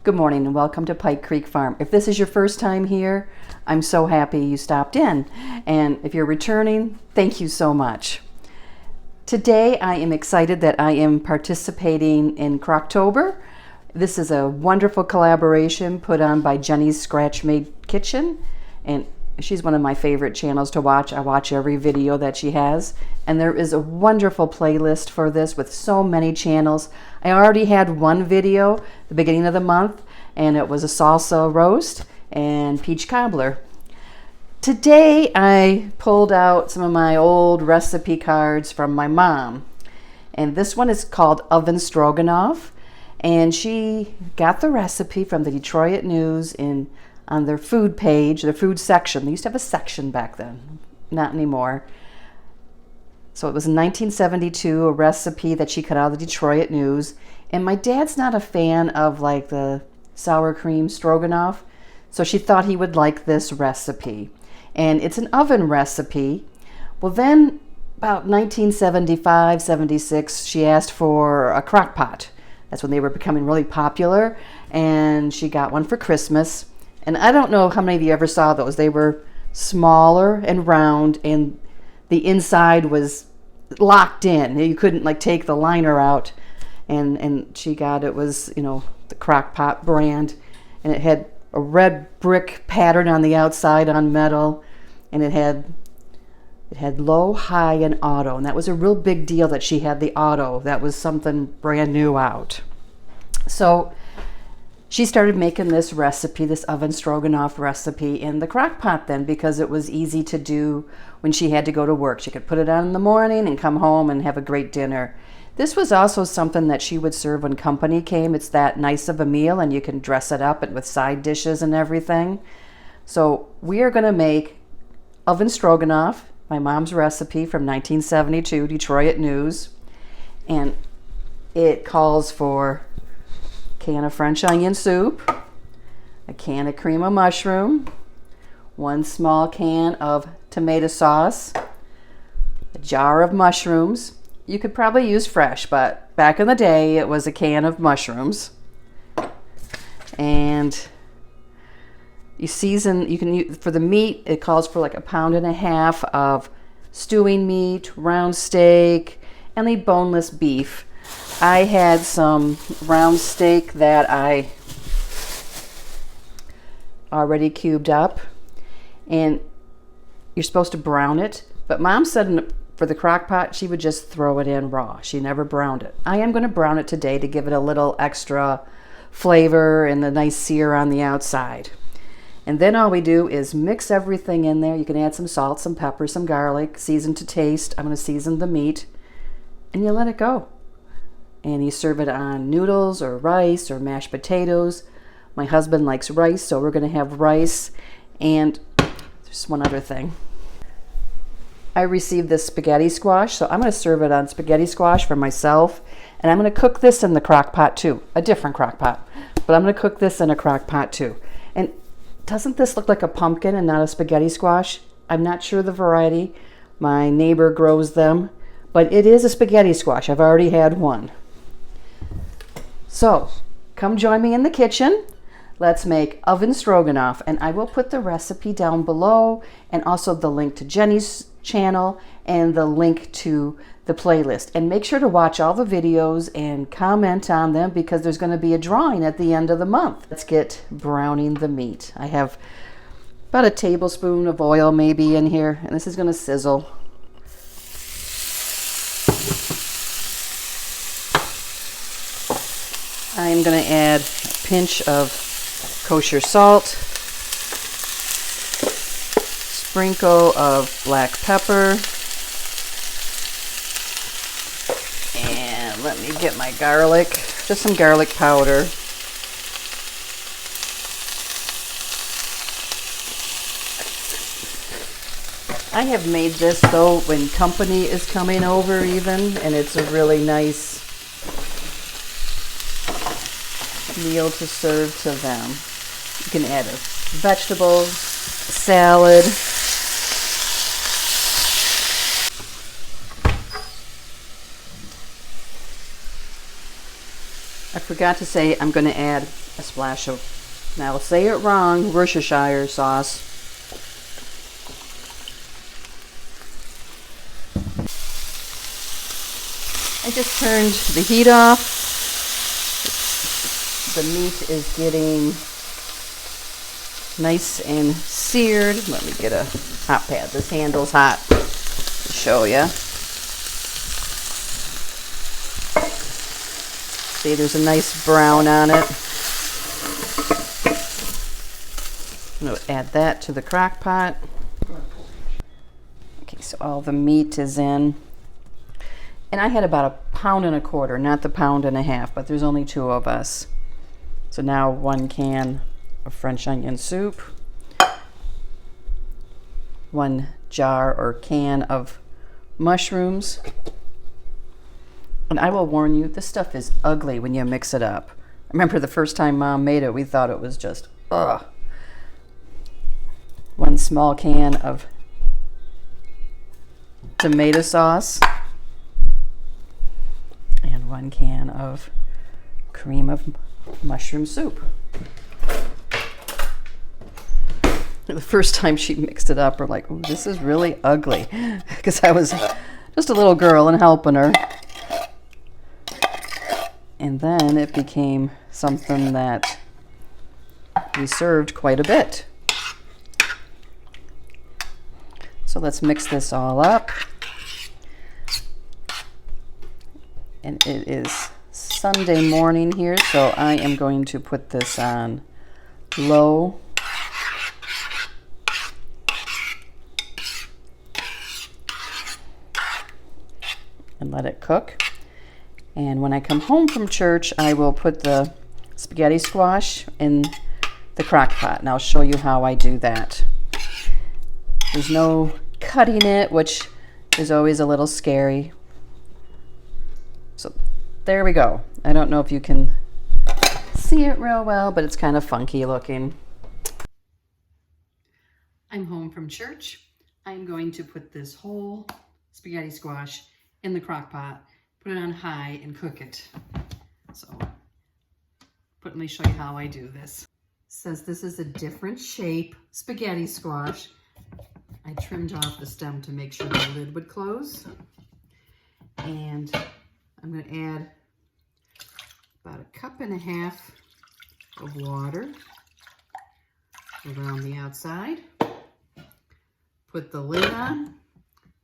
Good morning and welcome to Pike Creek Farm. If this is your first time here, I'm so happy you stopped in. And if you're returning, thank you so much. Today I am excited that I am participating in Crocktober. This is a wonderful collaboration put on by Jenny's Scratch Made Kitchen, and she's one of my favorite channels to watch. I watch every video that she has, and there is a wonderful playlist for this with so many channels. I already had one video the beginning of the month, and it was a salsa roast and peach cobbler. Today I pulled out some of my old recipe cards from my mom, and this one is called Oven Stroganoff, and she got the recipe from the Detroit News on their food page, their food section. They used to have a section back then, not anymore. So it was in 1972, a recipe that she cut out of the Detroit News. And my dad's not a fan of like the sour cream stroganoff, so she thought he would like this recipe. And it's an oven recipe. Well, then about 1975, 76, she asked for a crock pot. That's when they were becoming really popular, and she got one for Christmas. And I don't know how many of you ever saw those. They were smaller and round, and the inside was locked in. You couldn't like take the liner out. And she got, it was, the crockpot brand, and it had a red brick pattern on the outside on metal, and it had low, high, and auto. And that was a real big deal that she had the auto. That was something brand new out. So she started making this recipe, this oven stroganoff recipe, in the crock pot then, because it was easy to do when she had to go to work. She could put it on in the morning and come home and have a great dinner. This was also something that she would serve when company came. It's that nice of a meal, and you can dress it up with side dishes and everything. So we are going to make oven stroganoff, my mom's recipe from 1972, Detroit News. And it calls for can of French onion soup, a can of cream of mushroom, one small can of tomato sauce, a jar of mushrooms. You could probably use fresh, but back in the day it was a can of mushrooms. And you season, you can use, for the meat, it calls for like 1.5 pounds of stewing meat, round steak, and the boneless beef. I had some round steak that I already cubed up, and you're supposed to brown it, but Mom said for the crock pot she would just throw it in raw. She never browned it. I am going to brown it today to give it a little extra flavor and a nice sear on the outside. And then all we do is mix everything in there. You can add some salt, some pepper, some garlic, season to taste. I'm going to season the meat, and you let it go. And you serve it on noodles or rice or mashed potatoes. My husband likes rice, so we're going to have rice. And there's one other thing. I received this spaghetti squash, so I'm going to serve it on spaghetti squash for myself. And I'm going to cook this in the crock pot too, a different crock pot. But I'm going to cook this in a crock pot too. And doesn't this look like a pumpkin and not a spaghetti squash? I'm not sure the variety. My neighbor grows them. But it is a spaghetti squash. I've already had one. So, come join me in the kitchen. Let's make oven stroganoff, and I will put the recipe down below, and also the link to Jenny's channel and the link to the playlist. And make sure to watch all the videos and comment on them, because there's going to be a drawing at the end of the month. Let's get browning the meat. I have about a tablespoon of oil maybe in here, and this is going to sizzle. I'm going to add a pinch of kosher salt, sprinkle of black pepper, and let me get my garlic, just some garlic powder. I have made this though when company is coming over even, and it's a really nice meal to serve to them. You can add vegetables, salad. I forgot to say I'm going to add a splash of, now I'll say it wrong, Worcestershire sauce. I just turned the heat off. The meat is getting nice and seared. Let me get a hot pad. This handle's hot to show you. See, there's a nice brown on it. I'm going to add that to the crock pot. Okay, so all the meat is in. And I had about 1.25 pounds, not the 1.5 pounds, but there's only 2 of us. So now 1 can of French onion soup, 1 jar or can of mushrooms. And I will warn you, this stuff is ugly when you mix it up. I remember the first time Mom made it, we thought it was just, ugh. 1 small can of tomato sauce. And 1 can of cream of mushroom soup. The first time she mixed it up, we're like, oh, this is really ugly. Because I was just a little girl and helping her. And then it became something that we served quite a bit. So let's mix this all up. And it is Sunday morning here, so I am going to put this on low. And let it cook. And when I come home from church, I will put the spaghetti squash in the crock pot, and I'll show you how I do that. There's no cutting it, which is always a little scary. So there we go. I don't know if you can see it real well, but it's kind of funky looking. I'm home from church. I'm going to put this whole spaghetti squash in the crock pot, put it on high and cook it. So let me show you how I do this. It says this is a different shape spaghetti squash. I trimmed off the stem to make sure the lid would close. And I'm going to add about 1.5 cups of water around the outside. Put the lid on,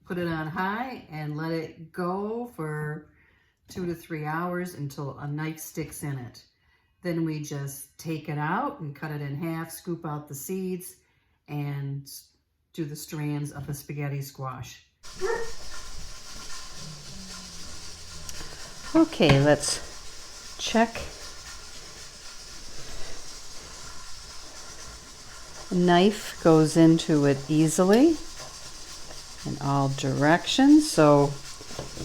put it on high, and let it go for 2 to 3 hours until a knife sticks in it. Then we just take it out and cut it in half, scoop out the seeds, and do the strands of the spaghetti squash. Okay, let's check. The knife goes into it easily in all directions. So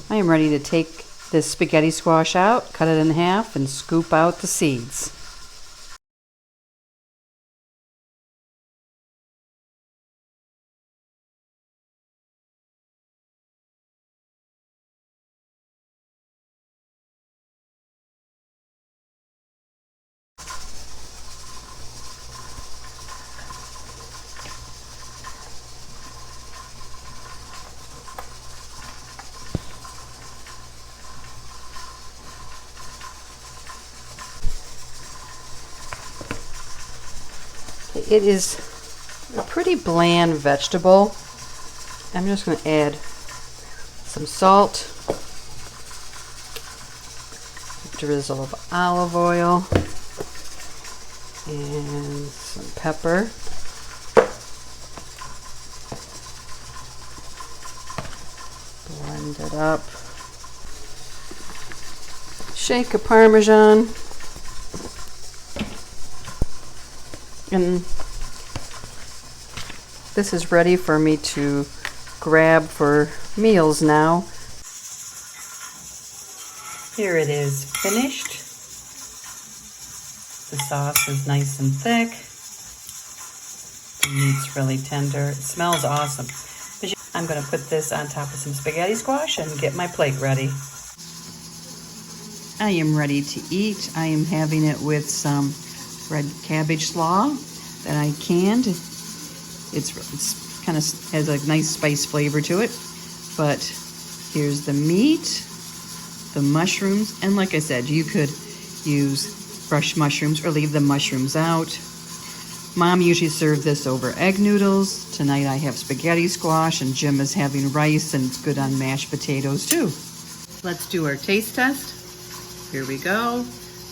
I am ready to take this spaghetti squash out, cut it in half, and scoop out the seeds. It is a pretty bland vegetable. I'm just going to add some salt, a drizzle of olive oil, and some pepper. Blend it up. Shake a Parmesan. And this is ready for me to grab for meals now. Here it is finished. The sauce is nice and thick. The meat's really tender. It smells awesome. I'm going to put this on top of some spaghetti squash and get my plate ready. I am ready to eat. I am having it with some red cabbage slaw that I canned. It's kind of has a nice spice flavor to it. But here's the meat, the mushrooms, and like I said, you could use fresh mushrooms or leave the mushrooms out. Mom usually served this over egg noodles. Tonight I have spaghetti squash, and Jim is having rice, and it's good on mashed potatoes too. Let's do our taste test. Here we go.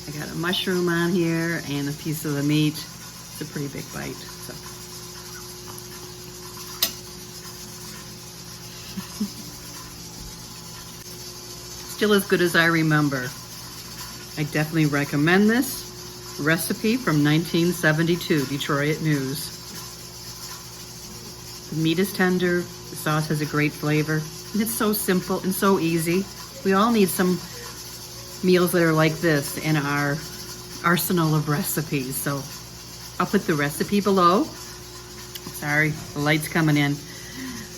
I got a mushroom on here and a piece of the meat. It's a pretty big bite. So. Still as good as I remember. I definitely recommend this recipe from 1972, Detroit News. The meat is tender, the sauce has a great flavor, and it's so simple and so easy. We all need some meals that are like this in our arsenal of recipes. So I'll put the recipe below. Sorry, the light's coming in.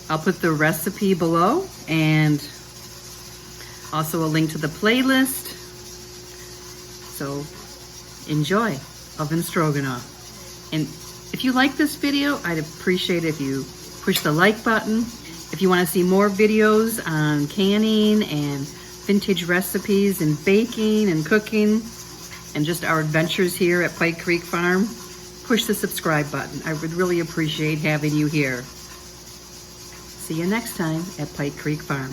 I'll put the recipe below and also a link to the playlist. So enjoy Oven Stroganoff. And if you like this video, I'd appreciate it if you push the like button. If you want to see more videos on canning and vintage recipes and baking and cooking and just our adventures here at Pike Creek Farm, push the subscribe button. I would really appreciate having you here. See you next time at Pike Creek Farm.